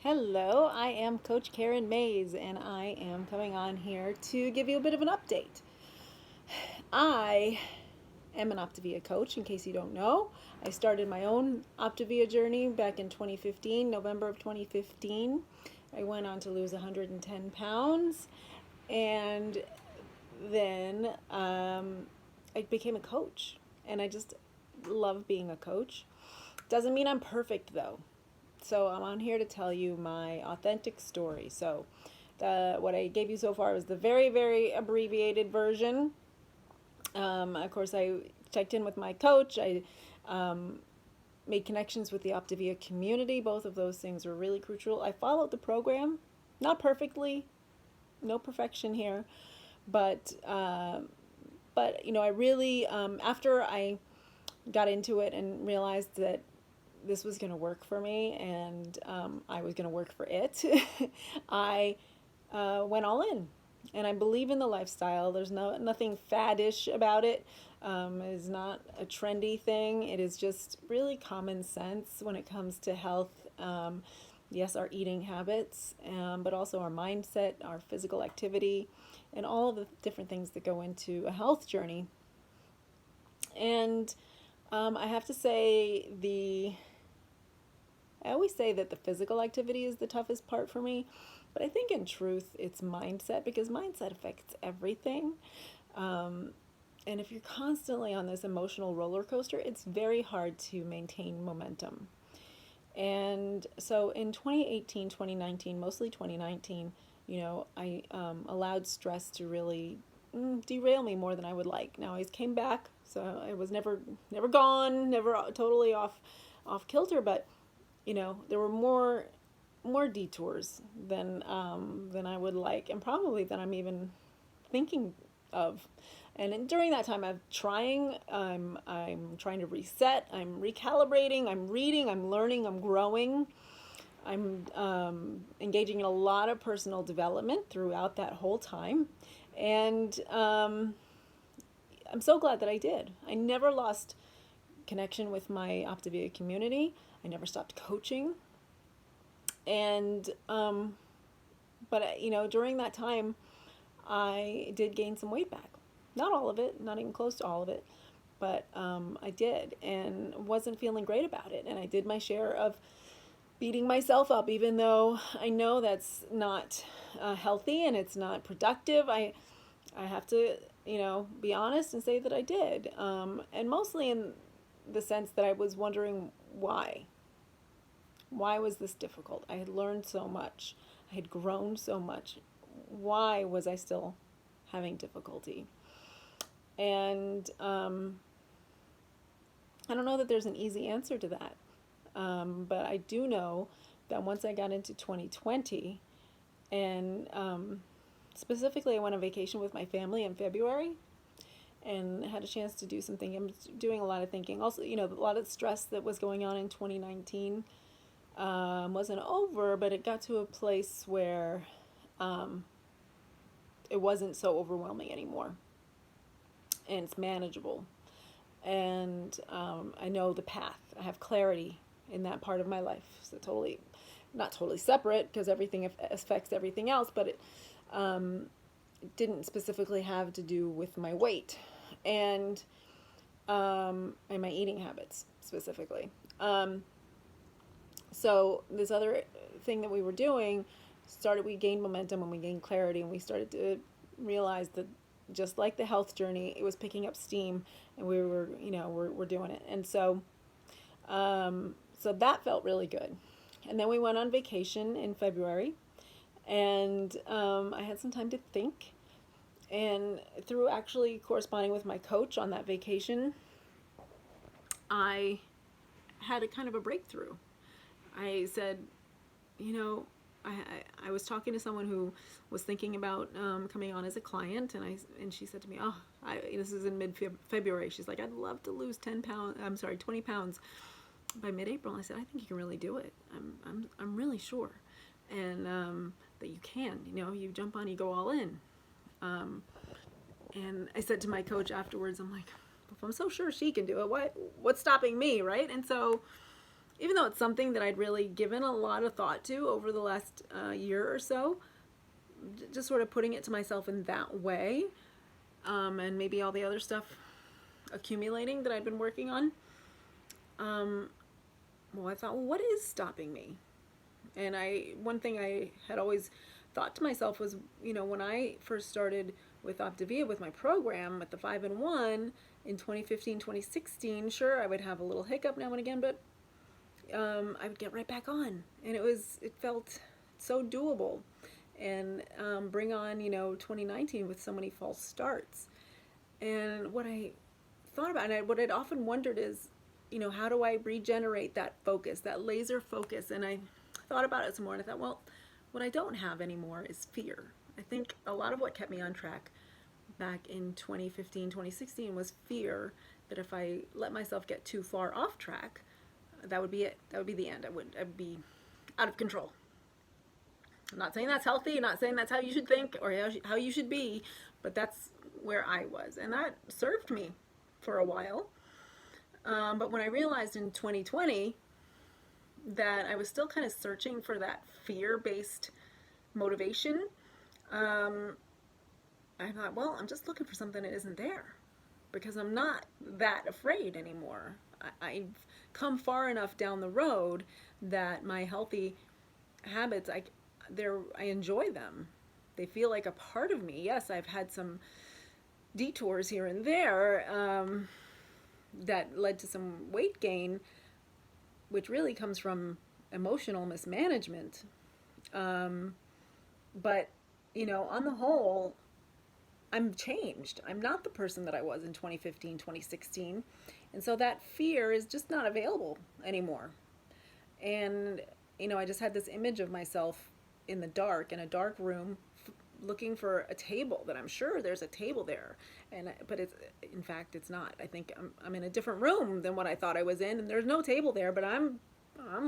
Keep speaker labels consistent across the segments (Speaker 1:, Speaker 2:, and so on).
Speaker 1: Hello, I am Coach Karen Mays, and I am coming on here to give you a bit of an update. I am an Optavia coach, in case you don't know. I started my own Optavia journey back in 2015, November of 2015. I went on to lose 110 pounds, and then I became a coach, and I just love being a coach. Doesn't mean I'm perfect, though. So I'm on here to tell you my authentic story. So what I gave you so far was the very, very abbreviated version. Of course, I checked in with my coach. I made connections with the Optavia community. Both of those things were really crucial. I followed the program, not perfectly, no perfection here, but I really after I got into it and realized that this was going to work for me and I was going to work for it, I went all in. And I believe in the lifestyle. There's nothing faddish about it. It is not a trendy thing. It is just really common sense when it comes to health. Yes, our eating habits, but also our mindset, our physical activity, and all of the different things that go into a health journey. And I have to say I always say that the physical activity is the toughest part for me, but I think in truth it's mindset because mindset affects everything. And if you're constantly on this emotional roller coaster, it's very hard to maintain momentum. And so in 2018, 2019, mostly 2019, I allowed stress to really derail me more than I would like. Now I came back, so I was never gone, never totally off kilter, but there were more detours than I would like, and probably than I'm even thinking of. And during that time, I'm trying to reset. I'm recalibrating. I'm reading. I'm learning. I'm growing. I'm engaging in a lot of personal development throughout that whole time, and I'm so glad that I did. I never lost connection with my Optavia community. I never stopped coaching. And, but during that time, I did gain some weight back. Not all of it, not even close to all of it, but I did and wasn't feeling great about it. And I did my share of beating myself up, even though I know that's not healthy and it's not productive. I have to, be honest and say that I did. And mostly in the sense that I was wondering why. Why was this difficult? I had learned so much. I had grown so much. Why was I still having difficulty? And I don't know that there's an easy answer to that. But I do know that once I got into 2020, and specifically I went on vacation with my family in February and had a chance to do some thinking. I'm doing a lot of thinking. Also, a lot of stress that was going on in 2019 wasn't over, but it got to a place where it wasn't so overwhelming anymore, and it's manageable. And I know the path. I have clarity in that part of my life. So not totally separate because everything affects everything else, but it didn't specifically have to do with my weight and my eating habits specifically. So this other thing that we were doing we gained momentum and we gained clarity, and we started to realize that just like the health journey, it was picking up steam, and we're doing it. And so that felt really good. And then we went on vacation in February, and I had some time to think. And through actually corresponding with my coach on that vacation, I had a kind of a breakthrough. I said, I was talking to someone who was thinking about coming on as a client, and she said to me, this is in mid-February. She's like, I'd love to lose 20 pounds by mid-April. I said, I think you can really do it. I'm really sure, and that you can. You jump on, you go all in. And I said to my coach afterwards, I'm like, if I'm so sure she can do it, what's stopping me, right? And so even though it's something that I'd really given a lot of thought to over the last year or so, just sort of putting it to myself in that way, and maybe all the other stuff accumulating that I'd been working on. Well, I thought, well, what is stopping me? And one thing I had always thought to myself was, when I first started with Optavia with my program with the 5-in-1 in 2015, 2016, sure, I would have a little hiccup now and again, but I would get right back on, and it felt so doable, and bring on 2019 with so many false starts. And what I thought about, and what I'd often wondered is, how do I regenerate that focus, that laser focus? And I thought about it some more, and I thought, well, what I don't have anymore is fear. I think a lot of what kept me on track back in 2015, 2016 was fear that if I let myself get too far off track, that would be it. That would be the end. I'd be out of control. I'm not saying that's healthy, I'm not saying that's how you should think or how you should be, but that's where I was. And that served me for a while. But when I realized in 2020 that I was still kind of searching for that fear-based motivation, I thought, well, I'm just looking for something that isn't there, because I'm not that afraid anymore. I've come far enough down the road that my healthy habits, I enjoy them. They feel like a part of me. Yes, I've had some detours here and there that led to some weight gain, which really comes from emotional mismanagement. But, on the whole, I'm changed. I'm not the person that I was in 2015, 2016. And so that fear is just not available anymore. And, I just had this image of myself in the dark, in a dark room, looking for a table, that I'm sure there's a table there. But in fact, it's not. I think I'm in a different room than what I thought I was in, and there's no table there, but I'm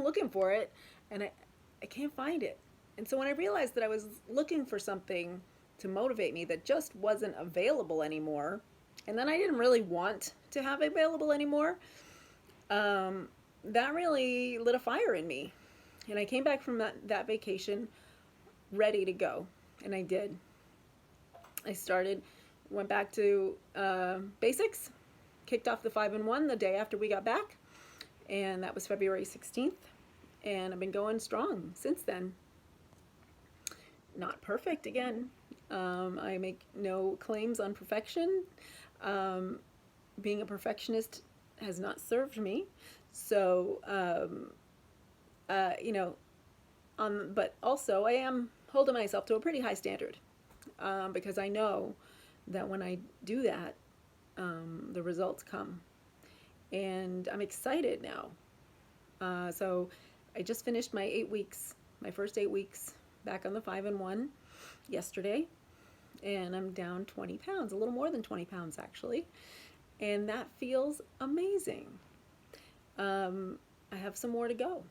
Speaker 1: looking for it, and I can't find it. And so when I realized that I was looking for something to motivate me that just wasn't available anymore, and then I didn't really want to have it available anymore, that really lit a fire in me. And I came back from that vacation ready to go, and I did. I went back to basics, kicked off the 5-in-1 the day after we got back, and that was February 16th, and I've been going strong since then. Not perfect again. I make no claims on perfection. Being a perfectionist has not served me. So, but also I am holding myself to a pretty high standard, because I know that when I do that, the results come. And I'm excited now. So I just finished my first 8 weeks back on the 5-in-1 yesterday, and I'm down 20 pounds, a little more than 20 pounds actually, and that feels amazing. I have some more to go.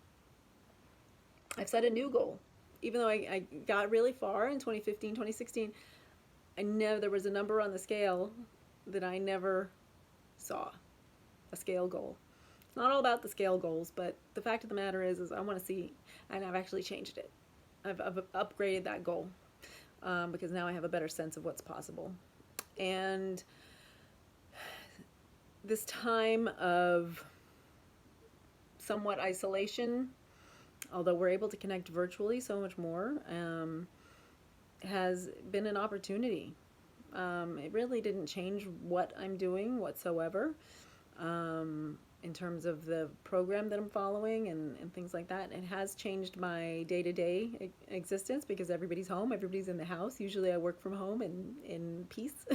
Speaker 1: I've set a new goal. Even though I got really far in 2015, 2016, there was a number on the scale that I never saw, a scale goal. It's not all about the scale goals, but the fact of the matter is I want to see, and I've actually changed it. I've upgraded that goal, because now I have a better sense of what's possible. And this time of somewhat isolation, although we're able to connect virtually so much more, has been an opportunity. It really didn't change what I'm doing whatsoever, in terms of the program that I'm following and things like that. It has changed my day-to-day existence because everybody's home, everybody's in the house. Usually I work from home in peace.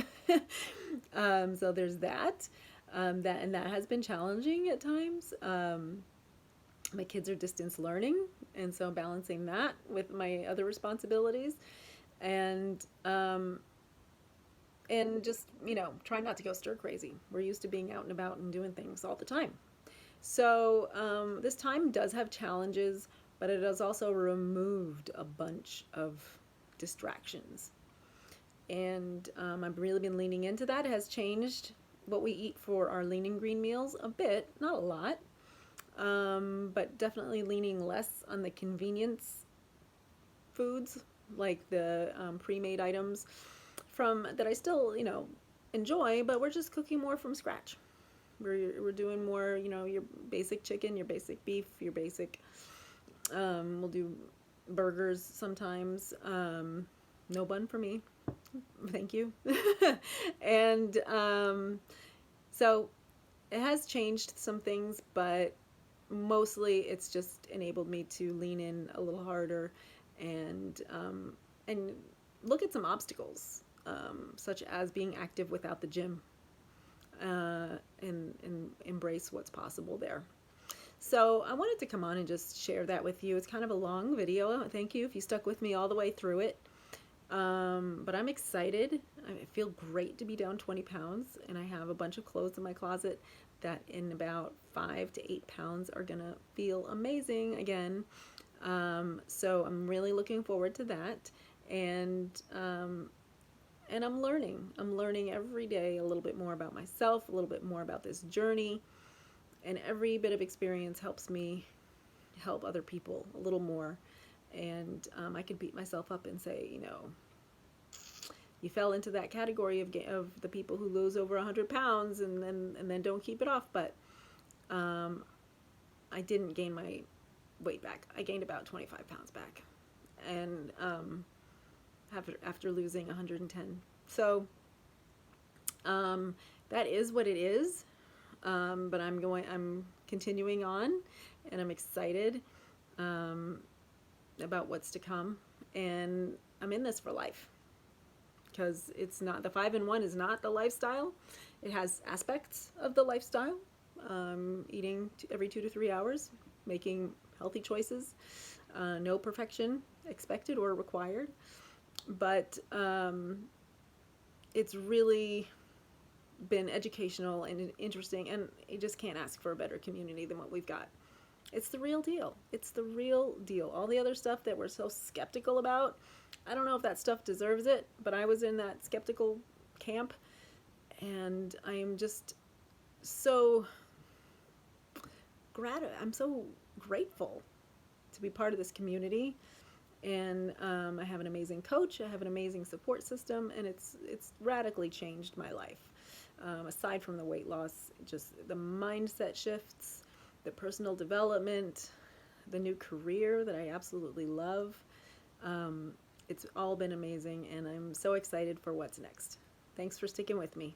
Speaker 1: So there's that. And that has been challenging at times. My kids are distance learning, and so balancing that with my other responsibilities, and just, trying not to go stir crazy. We're used to being out and about and doing things all the time. So this time does have challenges, but it has also removed a bunch of distractions. And I've really been leaning into that. It has changed what we eat for our lean and green meals a bit, not a lot. but definitely leaning less on the convenience foods, like the pre-made items from that I still, enjoy, but we're just cooking more from scratch. We're doing more, your basic chicken, your basic beef, your basic. We'll do burgers sometimes. No bun for me, thank you. And so it has changed some things, but mostly it's just enabled me to lean in a little harder and look at some obstacles, such as being active without the gym, and embrace what's possible there. So I wanted to come on and just share that with you. It's kind of a long video. Thank you if you stuck with me all the way through it. But I'm excited. I feel great to be down 20 pounds, and I have a bunch of clothes in my closet that in about 5 to 8 pounds are gonna feel amazing again. So I'm really looking forward to that, and I'm learning. I'm learning every day a little bit more about myself, a little bit more about this journey, and every bit of experience helps me help other people a little more. And I could beat myself up and say, you fell into that category of the people who lose over 100 pounds and then don't keep it off. But I didn't gain my weight back. I gained about 25 pounds back, and after losing 110. So that is what it is. But I'm continuing on, and I'm excited about what's to come. And I'm in this for life, because it's not, the 5 in 1 is not the lifestyle. It has aspects of the lifestyle, eating every 2 to 3 hours, making healthy choices, no perfection expected or required. But it's really been educational and interesting, and you just can't ask for a better community than what we've got. It's the real deal. It's the real deal. All the other stuff that we're so skeptical about, I don't know if that stuff deserves it, but I was in that skeptical camp, and I am just so I'm so grateful to be part of this community. And I have an amazing coach. I have an amazing support system, and it's radically changed my life. Aside from the weight loss, just the mindset shifts, the personal development, the new career that I absolutely love. It's all been amazing, and I'm so excited for what's next. Thanks for sticking with me.